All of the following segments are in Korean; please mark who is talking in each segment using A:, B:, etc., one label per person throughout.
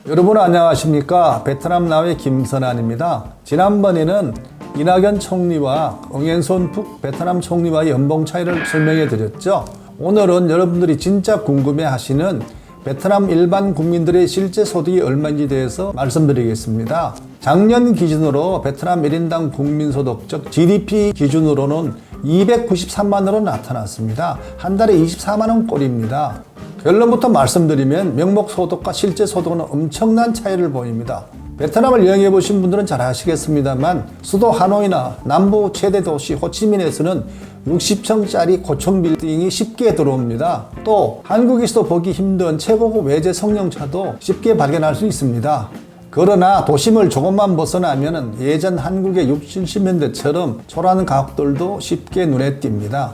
A: 여러분 안녕하십니까? 베트남 나우의 김선환입니다. 지난번에는 이낙연 총리와 응앤손 푹 베트남 총리와의 연봉 차이를 설명해 드렸죠. 오늘은 여러분들이 진짜 궁금해 하시는 베트남 일반 국민들의 실제 소득이 얼마인지 대해서 말씀드리겠습니다. 작년 기준으로 베트남 1인당 국민소득, 즉 GDP 기준으로는 293만원으로 나타났습니다. 한 달에 24만원 꼴입니다. 결론부터 말씀드리면 명목소득과 실제 소득은 엄청난 차이를 보입니다. 베트남을 여행해 보신 분들은 잘 아시겠습니다만 수도 하노이나 남부 최대 도시 호치민에서는 60층짜리 고층 빌딩이 쉽게 들어옵니다. 또 한국에서도 보기 힘든 최고급 외제 성형차도 쉽게 발견할 수 있습니다. 그러나 도심을 조금만 벗어나면 예전 한국의 60, 70년대처럼 초라한 가옥들도 쉽게 눈에 띕니다.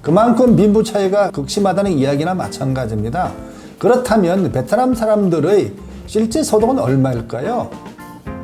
A: 그만큼 빈부 차이가 극심하다는 이야기나 마찬가지입니다. 그렇다면 베트남 사람들의 실제 소득은 얼마일까요?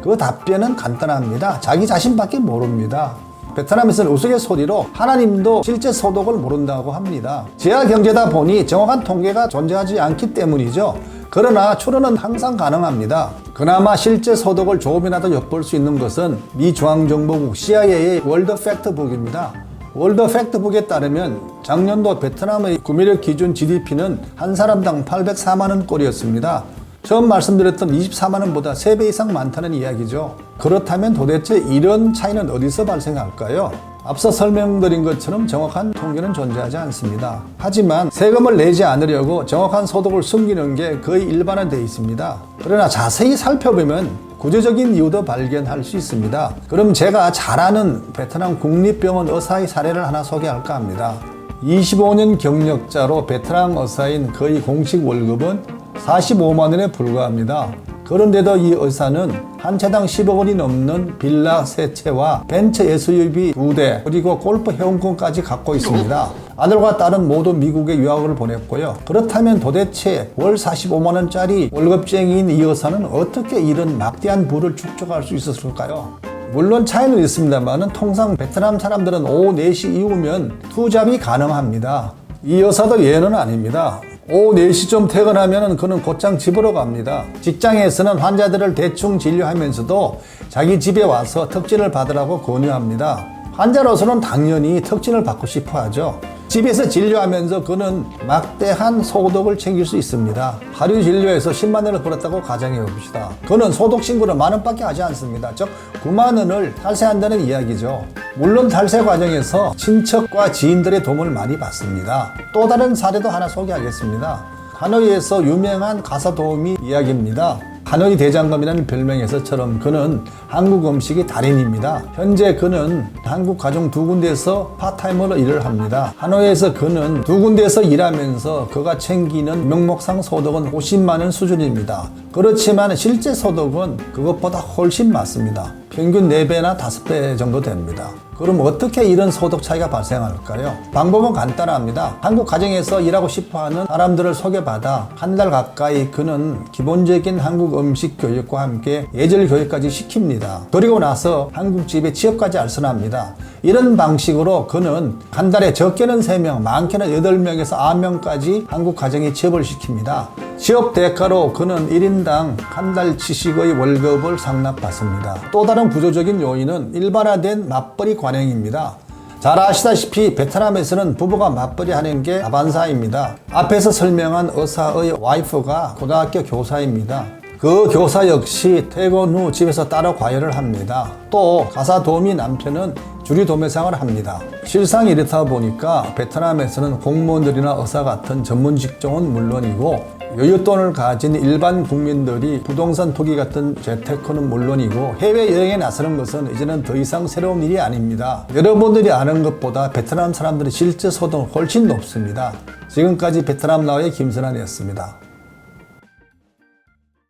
A: 그 답변은 간단합니다. 자기 자신밖에 모릅니다. 베트남에서는 우스갯소리로 하나님도 실제 소득을 모른다고 합니다. 제야 경제다 보니 정확한 통계가 존재하지 않기 때문이죠. 그러나 추론은 항상 가능합니다. 그나마 실제 소득을 조금이라도 엿볼 수 있는 것은 미 중앙정보국 CIA의 월드 팩트북입니다. 월드 팩트북에 따르면 작년도 베트남의 구매력 기준 GDP는 한 사람당 804만원 꼴이었습니다. 처음 말씀드렸던 24만원보다 3배 이상 많다는 이야기죠. 그렇다면 도대체 이런 차이는 어디서 발생할까요? 앞서 설명드린 것처럼 정확한 통계는 존재하지 않습니다. 하지만 세금을 내지 않으려고 정확한 소득을 숨기는 게 거의 일반화되어 있습니다. 그러나 자세히 살펴보면 구조적인 이유도 발견할 수 있습니다. 그럼 제가 잘 아는 베트남 국립병원 의사의 사례를 하나 소개할까 합니다. 25년 경력자로 베트남 의사인 그의 공식 월급은 45만원에 불과합니다. 그런데도 이 의사는 한 채당 10억 원이 넘는 빌라 3채와 벤츠 SUV 2대 그리고 골프 회원권까지 갖고 있습니다. 아들과 딸은 모두 미국에 유학을 보냈고요. 그렇다면 도대체 월 45만원짜리 월급쟁이인 이 의사는 어떻게 이런 막대한 부를 축적할 수 있었을까요? 물론 차이는 있습니다만 통상 베트남 사람들은 오후 4시 이후면 투잡이 가능합니다. 이 의사도 예는 아닙니다. 오후 4시쯤 퇴근하면 그는 곧장 집으로 갑니다. 직장에서는 환자들을 대충 진료하면서도 자기 집에 와서 특진을 받으라고 권유합니다. 환자로서는 당연히 특진을 받고 싶어 하죠. 집에서 진료하면서 그는 막대한 소득을 챙길 수 있습니다. 하루 진료에서 10만원을 벌었다고 가정해 봅시다. 그는 소득 신고를 만원밖에 하지 않습니다. 즉 9만원을 탈세한다는 이야기죠. 물론 탈세 과정에서 친척과 지인들의 도움을 많이 받습니다. 또 다른 사례도 하나 소개하겠습니다. 하노이에서 유명한 가사 도우미 이야기입니다. 하노이 대장금이라는 별명에서처럼 그는 한국 음식의 달인입니다. 현재 그는 한국 가정 2군데에서 파타임으로 일을 합니다. 하노이에서 그는 2군데에서 일하면서 그가 챙기는 명목상 소득은 50만원 수준입니다. 그렇지만 실제 소득은 그것보다 훨씬 많습니다. 평균 4배나 5배 정도 됩니다. 그럼 어떻게 이런 소득 차이가 발생할까요? 방법은 간단합니다. 한국 가정에서 일하고 싶어하는 사람들을 소개받아 한 달 가까이 그는 기본적인 한국 음식 교육과 함께 예절 교육까지 시킵니다. 그리고 나서 한국 집에 취업까지 알선합니다. 이런 방식으로 그는 한 달에 적게는 3명, 많게는 8명에서 9명까지 한국 가정에 취업을 시킵니다. 취업 대가로 그는 1인당 한 달치씩의 월급을 상납받습니다. 또 다른 구조적인 요인은 일반화된 맞벌이 관행입니다. 잘 아시다시피 베트남에서는 부부가 맞벌이 하는 게 다반사입니다. 앞에서 설명한 의사의 와이프가 고등학교 교사입니다. 그 교사 역시 퇴근 후 집에서 따로 과외를 합니다. 또 가사 도우미 남편은 주리 도매상을 합니다. 실상 이렇다 보니까 베트남에서는 공무원들이나 의사 같은 전문 직종은 물론이고 여윳돈을 가진 일반 국민들이 부동산 투기 같은 재테크는 물론이고 해외여행에 나서는 것은 이제는 더 이상 새로운 일이 아닙니다. 여러분들이 아는 것보다 베트남 사람들의 실제 소득은 훨씬 높습니다. 지금까지 베트남 나우의 김선환이었습니다.